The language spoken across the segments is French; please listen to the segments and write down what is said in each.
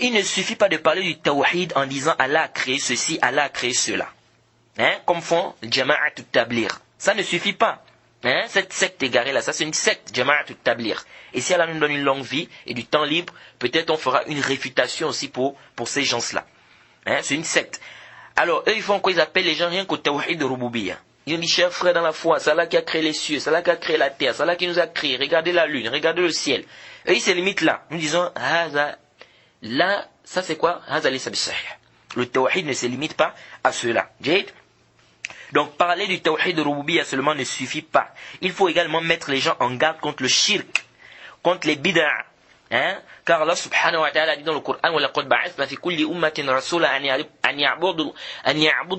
Il ne suffit pas de parler du tawhid en disant Allah a créé ceci, Allah a créé cela. Comme font Jama'at Tablir. Ça ne suffit pas. Cette secte égarée là, ça c'est une secte, Jama'at Tablir. Et si Allah nous donne une longue vie et du temps libre, peut-être on fera une réfutation aussi pour ces gens-là. C'est une secte. Alors eux ils font quoi? Ils appellent les gens rien qu'au tawhid de Rububiyya. Ils ont dit, chers frères dans la foi, c'est Allah qui a créé les cieux, c'est Allah qui a créé la terre, c'est Allah qui nous a créé, regardez la lune, regardez le ciel. Et ils se limitent là. Nous disons, là, ça c'est quoi? Le tawhid ne se limite pas à cela. Donc parler du tawhid de Rububiyya seulement ne suffit pas. Il faut également mettre les gens en garde contre le shirk, contre les bid'ah. Car Allah subhanahu wa ta'ala dit dans le Coran, وَلَقَدْ بَعَثْنَا فِي كُلِّ أُمَّةٍ رَسُولًا أَنْ يَعْبُدُوا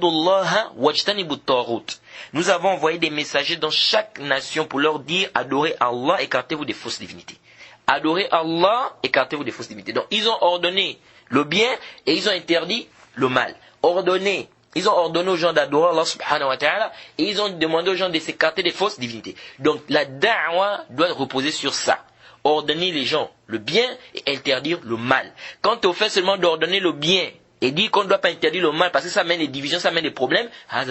اللَّهَ وَاجْتَنِبُوا الطَّاغُوتَ. Nous avons envoyé des messagers dans chaque nation pour leur dire, adorez Allah, écartez-vous des fausses divinités. Adorez Allah, écartez-vous des fausses divinités. Donc ils ont ordonné le bien et ils ont interdit le mal. Ils ont ordonné aux gens d'adorer Allah subhanahu wa ta'ala et ils ont demandé aux gens de s'écarter des fausses divinités. Donc la da'wa doit reposer sur ça. Ordonner les gens le bien et interdire le mal. Quant au fait seulement d'ordonner le bien et dire qu'on ne doit pas interdire le mal parce que ça mène des divisions, ça mène des problèmes, ça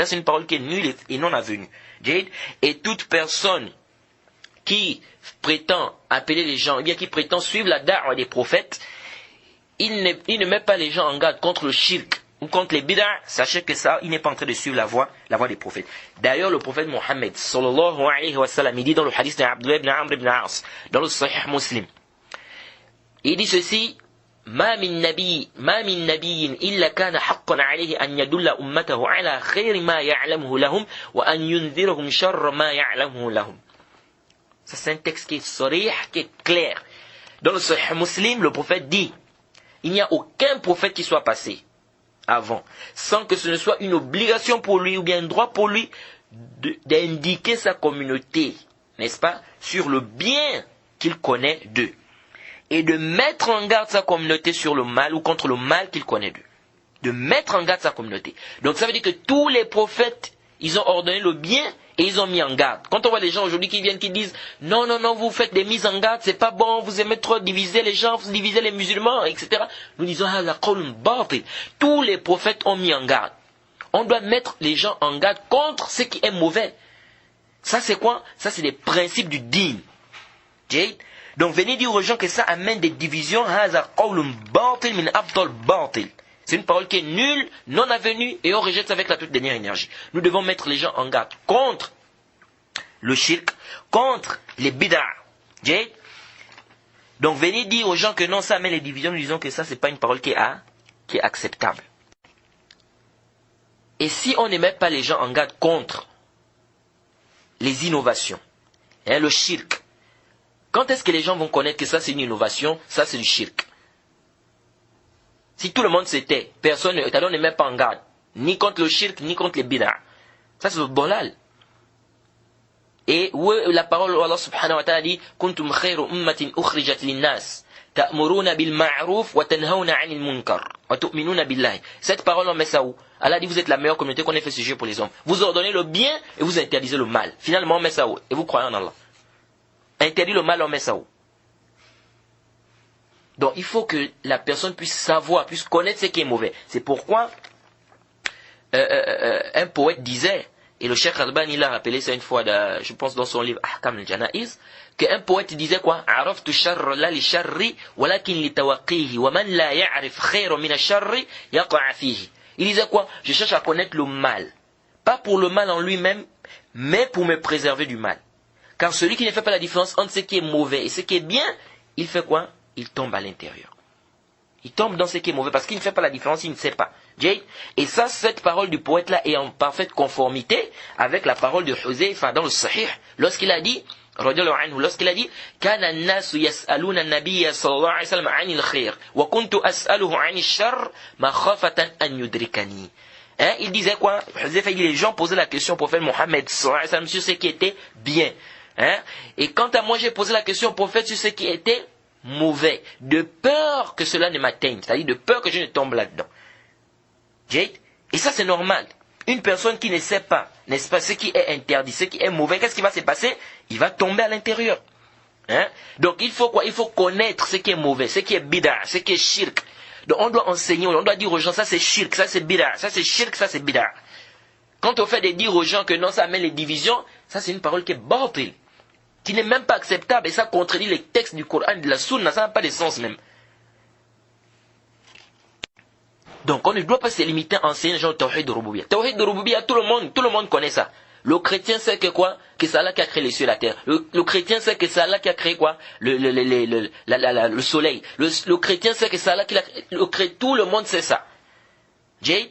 c'est une parole qui est nulle et non avenue. Et toute personne qui prétend appeler les gens, ou bien qui prétend suivre la da'wa des prophètes, il ne met pas les gens en garde contre le shirk ou contre les bid'ah, sachez que ça, il n'est pas en train de suivre la voie des prophètes. D'ailleurs, le prophète Mohammed, sallallahu alayhi wa sallam, il dit dans le hadith d'Abdullah ibn Amr ibn As, dans le Sahih Muslim, il dit ceci, ما من نبي إلا كان حقا عليه أن يدل أمته على خير ما يعلمه لهم وأن ينذرهم شر ما يعلمه لهم. Ça c'est un texte qui est sarih, qui est clair. Dans le Sahih Muslim, le prophète dit, il n'y a aucun prophète qui soit passé avant, sans que ce ne soit une obligation pour lui ou bien un droit pour lui d'indiquer sa communauté, n'est-ce pas, sur le bien qu'il connaît d'eux. Et de mettre en garde sa communauté sur le mal ou contre le mal qu'il connaît d'eux. De mettre en garde sa communauté. Donc ça veut dire que tous les prophètes, ils ont ordonné le bien et ils ont mis en garde. Quand on voit des gens aujourd'hui qui viennent, qui disent non, vous faites des mises en garde, c'est pas bon, vous aimez trop diviser les gens, vous divisez les musulmans, etc. Nous disons, tous les prophètes ont mis en garde. On doit mettre les gens en garde contre ce qui est mauvais. Ça c'est quoi? Ça c'est les principes du dîn. Donc venez dire aux gens que ça amène des divisions. C'est une parole qui est nulle, non avenue, et on rejette ça avec la toute dernière énergie. Nous devons mettre les gens en garde contre le shirk, contre les bid'ah. Donc venez dire aux gens que non, ça amène les divisions, nous disons que ça c'est pas une parole qui est acceptable. Et si on ne met pas les gens en garde contre les innovations, le shirk, quand est-ce que les gens vont connaître que ça c'est une innovation, ça c'est du shirk? Si tout le monde s'était, personne ne met pas en garde, ni contre le shirk, ni contre les bid'ah. Ça c'est le bolal. Et où la parole où Allah subhanahu wa ta'ala dit kuntum khayru ummatin ukhrijat linnas ta'muruna bil ma'ruf wa tanhauna 'anil munkar wa tu'minuna billahi. Cette parole on met ça où? Allah dit vous êtes la meilleure communauté qu'on ait fait ce jeu pour les hommes. Vous ordonnez le bien et vous interdisez le mal. Finalement on met ça où? Et vous croyez en Allah. Interdit le mal, on met ça où? Donc il faut que la personne puisse savoir, puisse connaître ce qui est mauvais. C'est pourquoi un poète disait, et le Cheikh Albani l'a rappelé ça une fois, je pense dans son livre Ahkam al-Jana'iz, qu'un poète disait quoi? Araftu sharra la li sharri walakin li tawaqihi wa man la ya'rif khayran min ash-sharri yaqa'a fihi. Il disait quoi? Je cherche à connaître le mal, pas pour le mal en lui-même, mais pour me préserver du mal. Car celui qui ne fait pas la différence entre ce qui est mauvais et ce qui est bien, il fait quoi? Il tombe à l'intérieur. Il tombe dans ce qui est mauvais parce qu'il ne fait pas la différence, il ne sait pas. Et ça, cette parole du poète-là est en parfaite conformité avec la parole de Huzaifa dans le Sahih, lorsqu'il a dit, كان الناس يسألون النبي صلى الله عليه وسلم عن الخير وكنت أسأله عن الشر مخافة أن يدركني. Il disait quoi? Huzaifa dit, les gens posaient la question au prophète Mohammed sallallahu alayhi wa sallam sur ce qui était bien. Et quant à moi, j'ai posé la question au prophète sur ce qui était mauvais, de peur que cela ne m'atteigne, c'est-à-dire de peur que je ne tombe là-dedans. Et ça c'est normal. Une personne qui ne sait pas, n'est-ce pas, ce qui est interdit, ce qui est mauvais, qu'est-ce qui va se passer? Il va tomber à l'intérieur. Hein? Donc il faut quoi? Il faut connaître ce qui est mauvais, ce qui est bid'a, ce qui est shirk. Donc on doit enseigner, on doit dire aux gens, ça c'est shirk, ça c'est bid'a, ça c'est shirk, ça c'est bid'a. Quand on fait de dire aux gens que non, ça amène les divisions, ça c'est une parole qui est batil, qui n'est même pas acceptable, et ça contredit les textes du Coran, de la Sunna, ça n'a pas de sens même. Donc on ne doit pas se limiter à enseigner les gens au Tawhid de Rububiyya. Tawhid de Rububiyya, tout le monde connaît ça. Le chrétien sait que quoi? Que c'est Allah qui a créé les cieux et la terre. Le chrétien sait que c'est Allah qui a créé quoi? Le soleil. Le chrétien sait que c'est Allah qui a créé. Tout le monde sait ça. Jade?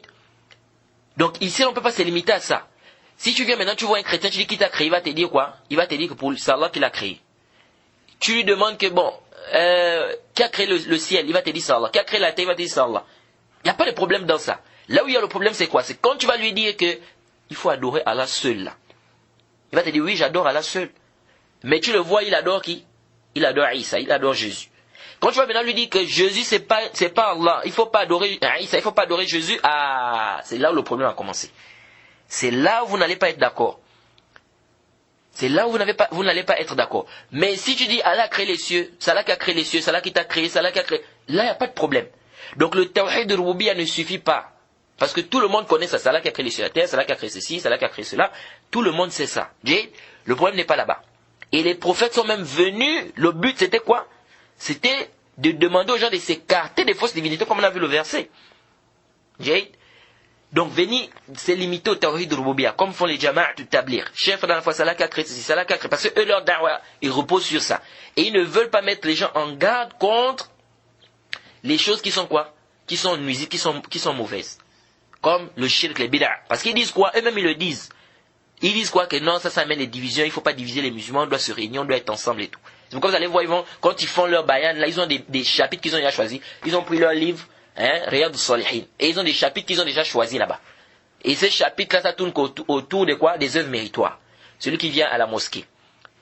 Donc ici, on ne peut pas se limiter à ça. Si tu viens maintenant, tu vois un chrétien, tu dis qui t'a créé, il va te dire quoi? Il va te dire que c'est Allah qui l'a créé. Tu lui demandes que bon, qui a créé le ciel? Il va te dire c'est Allah. Qui a créé la terre? Il va te dire c'est Allah. Il n'y a pas de problème dans ça. Là où il y a le problème, c'est quoi? C'est quand tu vas lui dire que il faut adorer Allah seul là. Il va te dire oui, j'adore Allah seul. Mais tu le vois, il adore qui? Il adore Isa, il adore Jésus. Quand tu vas maintenant lui dire que Jésus c'est pas Allah, il faut pas adorer Isa, il faut pas adorer Jésus, c'est là où le problème a commencé. C'est là où vous n'allez pas être d'accord. C'est là où vous n'allez pas être d'accord. Mais si tu dis Allah a créé les cieux, c'est Allah qui a créé les cieux, c'est Allah qui t'a créé, c'est Allah qui a créé, là il n'y a pas de problème. Donc le tawhid de Rububiyya ne suffit pas. Parce que tout le monde connaît ça. C'est Allah qui a créé les cieux et la terre, c'est Allah qui a créé ceci, c'est Allah qui a créé cela. Tout le monde sait ça. Le problème n'est pas là-bas. Et les prophètes sont même venus, le but c'était quoi? C'était de demander aux gens de s'écarter des fausses divinités comme on a vu le verset. Donc venir se limiter au tawhid de Rububiyya, comme font les jama'at du tablir. Chef dans la foi, c'est Allah qui a créé ceci, c'est Allah qui a créé. Parce que eux, leur da'wah, ils reposent sur ça. Et ils ne veulent pas mettre les gens en garde contre les choses qui sont quoi? Qui sont nuisibles, qui sont mauvaises. Comme le shirk, les bid'a. Parce qu'ils disent quoi? Eux-mêmes ils le disent. Ils disent quoi? Que non, ça amène les divisions, il ne faut pas diviser les musulmans, on doit se réunir, on doit être ensemble et tout. C'est pourquoi vous allez voir, quand ils font leur bayan, là ils ont des chapitres qu'ils ont déjà choisis. Ils ont pris leur livre, Riyad al-Salihin. Et ils ont des chapitres qu'ils ont déjà choisis là-bas. Et ces chapitres-là, ça tourne autour de quoi? Des œuvres méritoires. Celui qui vient à la mosquée.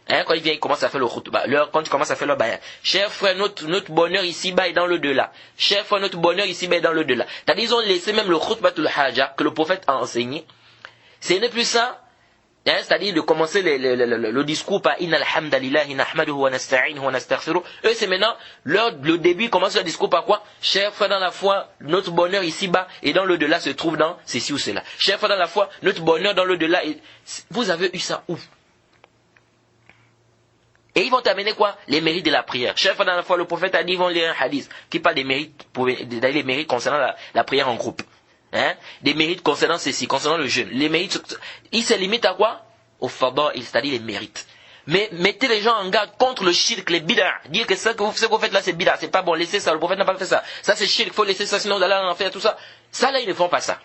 Quand il vient, il commence à faire le khutbah. Quand il commence à faire le bayan. Cher frère, notre bonheur ici-bas est dans le delà. Cher frère, notre bonheur ici-bas est dans le delà. C'est-à-dire, ils ont laissé même le khutbah tul haja que le prophète a enseigné. Ce n'est plus ça. C'est-à-dire de commencer le discours par Inna alhamdulillahi nahmaduhu wa nasta'inuhu wa nastaghfiruh. Eux, c'est maintenant, le début commence le discours par quoi? Cher frère dans la foi, notre bonheur ici-bas et dans le delà se trouve dans ceci ou cela. Cher frère dans la foi, notre bonheur dans le delà. Vous avez eu ça où? Et ils vont t'amener quoi? Les mérites de la prière. Chef, dans la foi, le prophète a dit, ils vont lire un hadith qui parle des mérites, les mérites concernant la prière en groupe. Des mérites concernant ceci, concernant le jeûne. Les mérites, ils se limitent à quoi? Au fada'il, c'est-à-dire les mérites. Mais mettez les gens en garde contre le shirk, les bid'a. Dire que ce que vous faites là, c'est bid'a. C'est pas bon, laissez ça. Le prophète n'a pas fait ça. Ça, c'est shirk, il faut laisser ça, sinon vous allez en faire tout ça. Ça, là, ils ne font pas ça.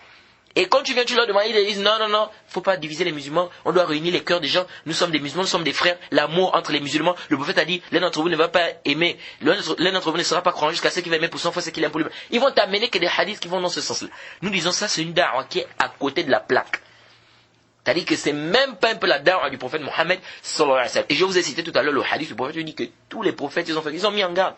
Et quand tu viens, tu leur demandes, ils disent non, faut pas diviser les musulmans, on doit réunir les cœurs des gens, nous sommes des musulmans, nous sommes des frères, l'amour entre les musulmans, le prophète a dit, l'un d'entre vous ne va pas aimer, l'un d'entre vous ne sera pas croyant jusqu'à ce qu'il va aimer pour son frère, ce qu'il aime pour lui. Ils vont t'amener que des hadiths qui vont dans ce sens-là. Nous disons ça, c'est une da'wah qui est à côté de la plaque. C'est-à-dire que c'est même pas un peu la da'wah du prophète Mohammed sallallahu alayhi wa sallam. Et je vous ai cité tout à l'heure le hadith, le prophète dit que tous les prophètes, ils ont mis en garde.